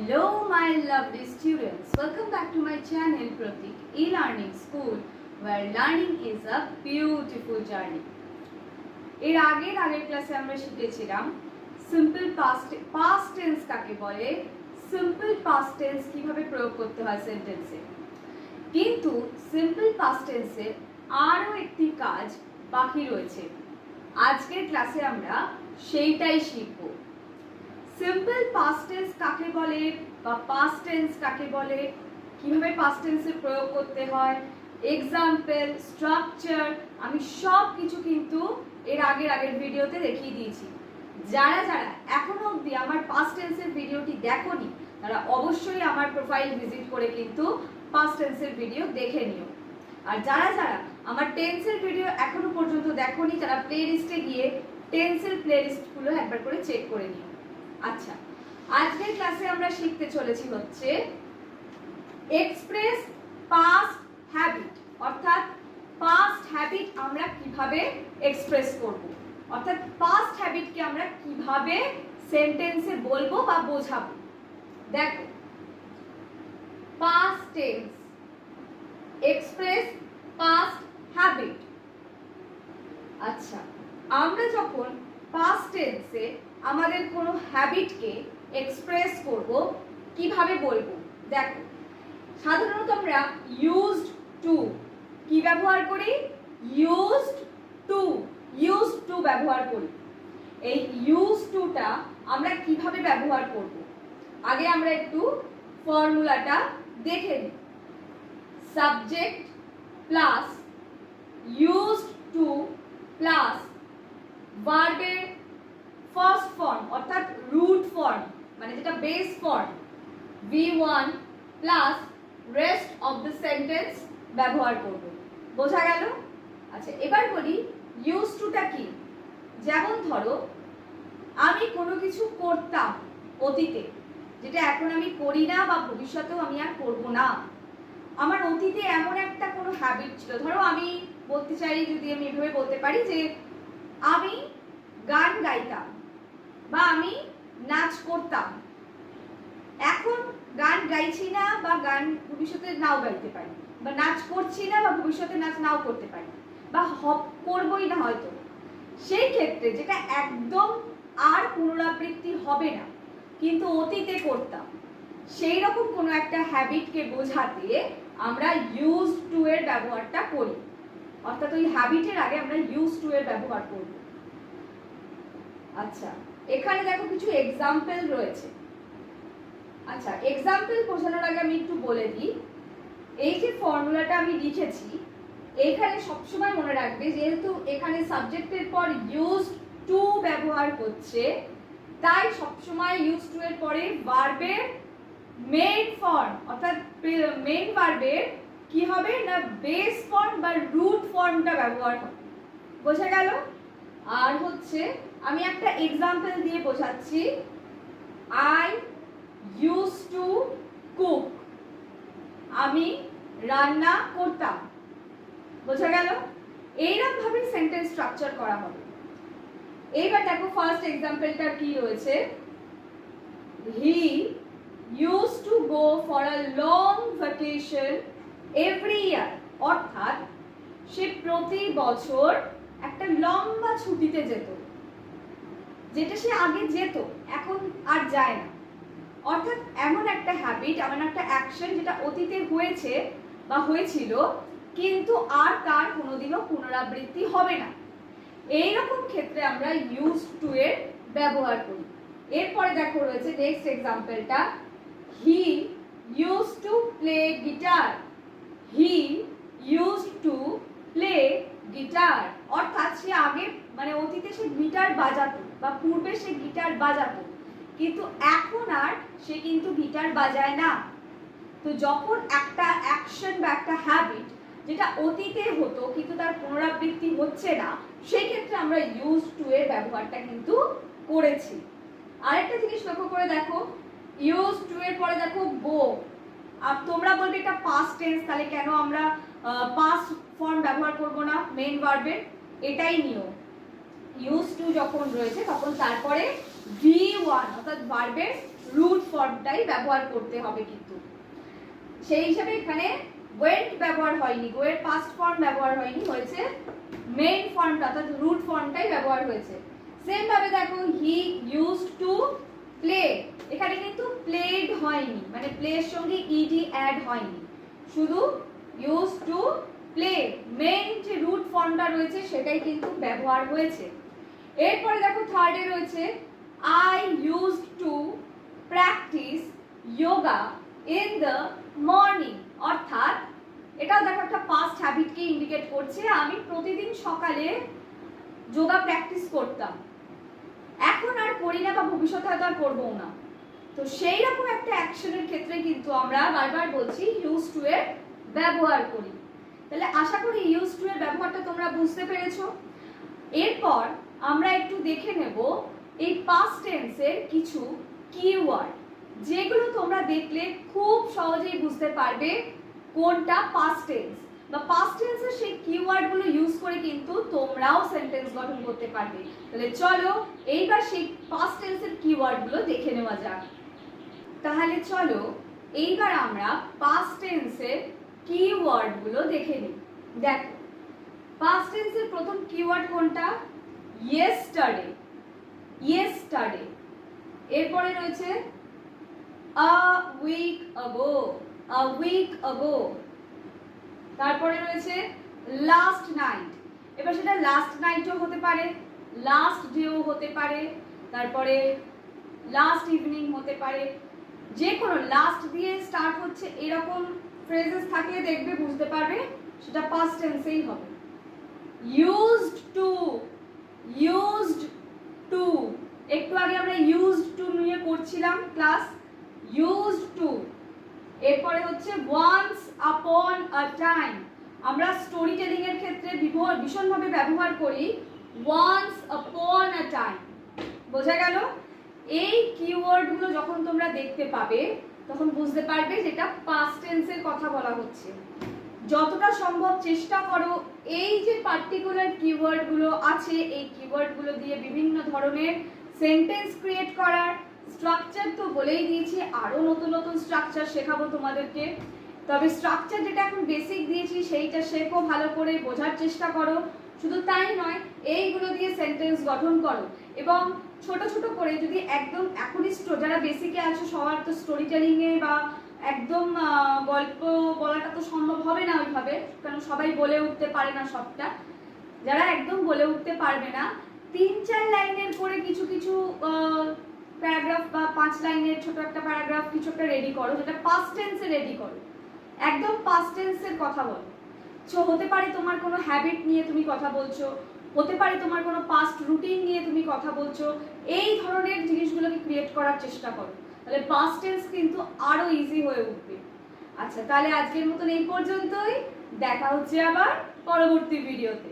Hello my lovely students, welcome back to my channel Pratik E-Learning School where learning is a beautiful journey. এর আগের ক্লাসে আমরা শিখেছিলাম simple past tense কাকে বলে, সিম্পল পাস্ট টেন্স কিভাবে প্রয়োগ করতে হয় সেন্টেন্সে। কিন্তু সিম্পল পাস্ট টেন্সের আরও একটি কাজ বাকি রয়েছে। আজকের ক্লাসে আমরা সেইটাই শিখব। সিম্পল পাস্ট টেন্স কাকে বলে বা পাস্ট টেন্স কাকে বলে, কিভাবে পাস্ট টেন্সে প্রয়োগ করতে হয়, এক্সাম্পল, স্ট্রাকচার, আমি সব কিছু কিন্তু এর আগের ভিডিওতে দেখিয়ে দিয়েছি। যারা এখনো অবধি আমার পাস্ট টেন্সের ভিডিওটি দেখোনি তারা অবশ্যই আমার প্রোফাইল ভিজিট করে কিন্তু পাস্ট টেন্সের ভিডিও দেখে নিও। আর যারা আমার টেন্সের ভিডিও এখনো পর্যন্ত দেখোনি তারা প্লে লিস্টে গিয়ে টেন্সের প্লে লিস্টগুলো একবার করে চেক করে নিও। আচ্ছা, আজকের ক্লাসে আমরা শিখতে চলেছি হচ্ছে এক্সপ্রেস পাস্ট হ্যাবিট, অর্থাৎ পাস্ট হ্যাবিট আমরা কিভাবে এক্সপ্রেস করব, অর্থাৎ পাস্ট হ্যাবিটকে আমরা কিভাবে সেন্টেন্সে বলবো বা বোঝাবো। দেখো, past tense express past habit. আচ্ছা, আমরা যখন পাস্ট টেন্সে আমাদের কোনো হ্যাবিটকে এক্সপ্রেস করব কিভাবে বলবো, দেখো সাধারণত আমরা ইউজড টু কি ব্যবহার করি, ইউজড টু ব্যবহার করি। এই ইউজ টুটা আমরা কিভাবে ব্যবহার করব, আগে আমরা একটু ফর্মুলাটা দেখে নিই। Subject plus used to plus ভার্বের ফার্স্ট ফর্ম অর্থাৎ রুট ফর্ম, মানে যেটা base form V1 plus rest of the sentence ব্যবহার করব। বোঝা গেল? আচ্ছা, এবার বলি ইউজ টুটা কি। যেমন ধরো আমি কোনো কিছু করতাম অতীতে, যেটা এখন আমি করি না বা ভবিষ্যতেও আমি আর করব না। আমার অতীতে এমন একটা কোনো হ্যাবিট ছিল, ধরো আমি বলতে চাই, যদি আমি এভাবে বলতে পারি যে আমি গান গাইতাম বা আমি নাচ করতাম। এখন গান গাইছি না বা গান ভবিষ্যতে নাও গাইতে পারি, বা নাচ করছি না বা ভবিষ্যতে নাচ নাও করতে পারি, বা করবই না হয়তো। সেই ক্ষেত্রে যেটা একদম আর পুনরাবৃত্তি হবে না কিন্তু অতীতে করতাম, সেই রকম কোনো একটা হ্যাবিটকে বোঝাতে আমরা ইউজ টু এর ব্যবহারটা করি, অর্থাৎ ওই হ্যাবিটের আগে আমরা ইউজ টু এর ব্যবহার করব। আচ্ছা, এখানে দেখো কিছু এক্সাম্পল রয়েছে। আচ্ছা, এক্সাম্পল বোঝানোর আগে আমি একটু বলে দিই, এই যে ফর্মুলাটা আমি লিখেছি এখানে সবসময় মনে রাখবে, যেহেতু এখানে সাবজেক্টের পর ইউজ টু ব্যবহার করছে, তাই সবসময় ইউজ টু এর পরে ভার্বের মেইন ফর্ম অর্থাৎ মেইন ভার্বের কি হবে না বেস ফর্ম বা রুট ফর্মটা ব্যবহার হবে। বোঝা গেল? আর হচ্ছে আমি একটা এক্সাম্পল দিয়ে বোঝাচ্ছি, আই ইউজ টু কুক, আমি রান্না করতাম। বোঝা গেল? এইরকম ভাবে সেন্টেন্স স্ট্রাকচার করা হবে। এইবার দেখো ফার্স্ট এক্সাম্পলটা কি রয়েছে, হি use to go for a long vacation every year, অর্থাৎ সে প্রতি বছর একটা লম্বা ছুটিতে যেত, যেটা সে আগে যেত এখন আর যায় না। অর্থাৎ এমন একটা হ্যাবিট, এমন একটা অ্যাকশন যেটা অতীতে হয়েছে বা হয়েছিল কিন্তু আর তার কোনোদিনও পুনরাবৃত্তি হবে না। এইরকম ক্ষেত্রে আমরা ইউজ টু এর ব্যবহার করি। এরপরে দেখো রয়েছে নেক্সট এক্সাম্পলটা, he use to play guitar, he use to play guitar, অর্থাৎ সে আগে মানে অতীতে সে গিটার বাজাতো বা পূর্বে সে গিটার বাজাতো, কিন্তু এখন আর সে কিন্তু গিটার বাজায় না। তো যখন একটা অ্যাকশন বা একটা হ্যাবিট যেটা অতীতে হতো কিন্তু তার পুনরাবৃত্তি হচ্ছে না, সেই ক্ষেত্রে আমরা ইউজ টু এর ব্যবহারটা কিন্তু করেছি। আরেকটা জিনিস লক্ষ্য করে দেখো, ইউজ টু এর পরে দেখো গো। আর তোমরা বলবে এটা পাস্ট টেন্স, তাহলে কেন আমরা পাস্ট ফর্ম ব্যবহার করব না মেইন ভার্বের? এটাই নিয়ম। ইউজ টু যখন রয়েছে তখন তারপরে V1 অর্থাৎ ভার্বের রুট ফর্মটাই ব্যবহার করতে হবে কিন্তু। সেই হিসাবে এখানে ওয়েন্ট ব্যবহার হয়নি, গো এর পাস্ট ফর্ম ব্যবহার হয়নি, হয়েছে মেইন ফর্মটা অর্থাৎ রুট ফর্মটাই ব্যবহার হয়েছে। সেম ভাবে দেখো হি ইউজড টু প্লে, এখানে কিন্তু প্লেড হয়নি, মানে প্লের সঙ্গে ইডি অ্যাড হয়নি, শুধু ইউজ টু প্লে মেইন যে রুট ফর্মটা রয়েছে সেটাই কিন্তু ব্যবহার হয়েছে। এরপরে দেখো থার্ডে রয়েছে I used to practice yoga in the morning, অর্থাৎ এটাও দেখো একটা পাস্ট হ্যাবিটকে ইন্ডিকেট করছে, আমি প্রতিদিন সকালে যোগা প্র্যাকটিস করতাম, এখন আর করি না বা ভবিষ্যতে হয়তো আর করবো না। তো সেই রকম একটা অ্যাকশনের ক্ষেত্রে কিন্তু আমরা বারবার বলছি ইউজ টু এর ব্যবহার করি। তাহলে আশা করি ইউজ টু এর ব্যবহারটা তোমরা বুঝতে পেরেছো। এরপর আমরা একটু দেখে নেব এই পাস্ট টেন্সের কিছু কিওয়ার্ড, যেগুলো তোমরা দেখলে খুব সহজেই বুঝতে পারবে কোনটা পাস্ট টেন্স, বা পাস্ট টেন্সের সেই কিওয়ার্ডগুলো ইউজ করে কিন্তু তোমরাও সেন্টেন্স গঠন করতে পারবে। তাহলে চলো এইবার সেই পাস্ট টেন্সের কিওয়ার্ডগুলো দেখে নেওয়া যাক। তাহলে চলো এইবার আমরা পাস্ট টেন্সের কিওয়ার্ডগুলো দেখে নিই। দেখো পাস্ট টেন্সের প্রথম কিওয়ার্ড কোনটা? Yesterday, yesterday. এরপরে রয়েছে আ উইক আগো, আ উইক আগো। তারপরে রয়েছে লাস্ট নাইট, এবার সেটা লাস্ট নাইটও হতে পারে, লাস্ট ডেও হতে পারে, তারপরে লাস্ট ইভিনিং হতে পারে, যে কোনো লাস্ট দিয়ে স্টার্ট হচ্ছে এরকম ফ্রেজেস থাকলে দেখবে বুঝতে পারবে সেটা পাস্ট টেন্সেই হবে। ইউজড টু, ইউজড টু, একটু আগে আমরা ইউজড টু নিয়ে করছিলাম ক্লাস, ইউজড টু। এরপরে হচ্ছে ওয়ান্স আপন আ টাইম, আমরা স্টোরি টেলিং এর ক্ষেত্রে ভীষণভাবে ব্যবহার করি ওয়ান্স আপন আ টাইম, বোঝা গেল? এই কিওয়ার্ডগুলো যখন তোমরা দেখতে পাবে তখন বুঝতে পারবে যেটা পাস্ট টেন্সের কথা বলা হচ্ছে। যতটা সম্ভব চেষ্টা করো এই যে পার্টিকুলার কিওয়ার্ডগুলো আছে এই কিওয়ার্ডগুলো দিয়ে বিভিন্ন ধরনের সেন্টেন্স ক্রিয়েট করার। স্ট্রাকচার তো বলেই দিয়েছি, আরো নতুন নতুন স্ট্রাকচার শেখাবো তোমাদেরকে, তবে স্ট্রাকচার যেটা এখন বেসিক দিয়েছি সেইটা শেখো, ভালো করে বোঝার চেষ্টা করো। শুধু তাই নয়, এইগুলো দিয়ে সেন্টেন্স গঠন করো, এবং ছোট ছোট করে যদি একদম এখনই যারা বেসিকে আছে সবার তো স্টোরি টেলিং এ বা একদম গল্প বলাটা তো সম্ভব হবে না ওইভাবে, কারণ সবাই বলে উঠতে পারে না সবটা। যারা একদম বলে উঠতে পারবে না 3-4 লাইনের করে কিছু কিছু প্যারাগ্রাফ বা 5 লাইনের ছোট একটা প্যারাগ্রাফ কিছু একটা রেডি করো, যেটা পাস্ট টেন্সে রেডি করো, একদম পাস্ট টেন্সের কথা বলো। হতে পারে তোমার কোনো হ্যাবিট নিয়ে তুমি কথা বলছো, হতে পারে তোমার কোনো পাস্ট রুটিন নিয়ে তুমি কথা বলছো, এই ধরনের জিনিসগুলোকে ক্রিয়েট করার চেষ্টা করো, তাহলে পাস্ট টেন্স কিন্তু আরো ইজি হয়ে উঠবে। আচ্ছা, তাহলে আজকের মতন এই পর্যন্তই, দেখা হচ্ছে আবার পরবর্তী ভিডিওতে।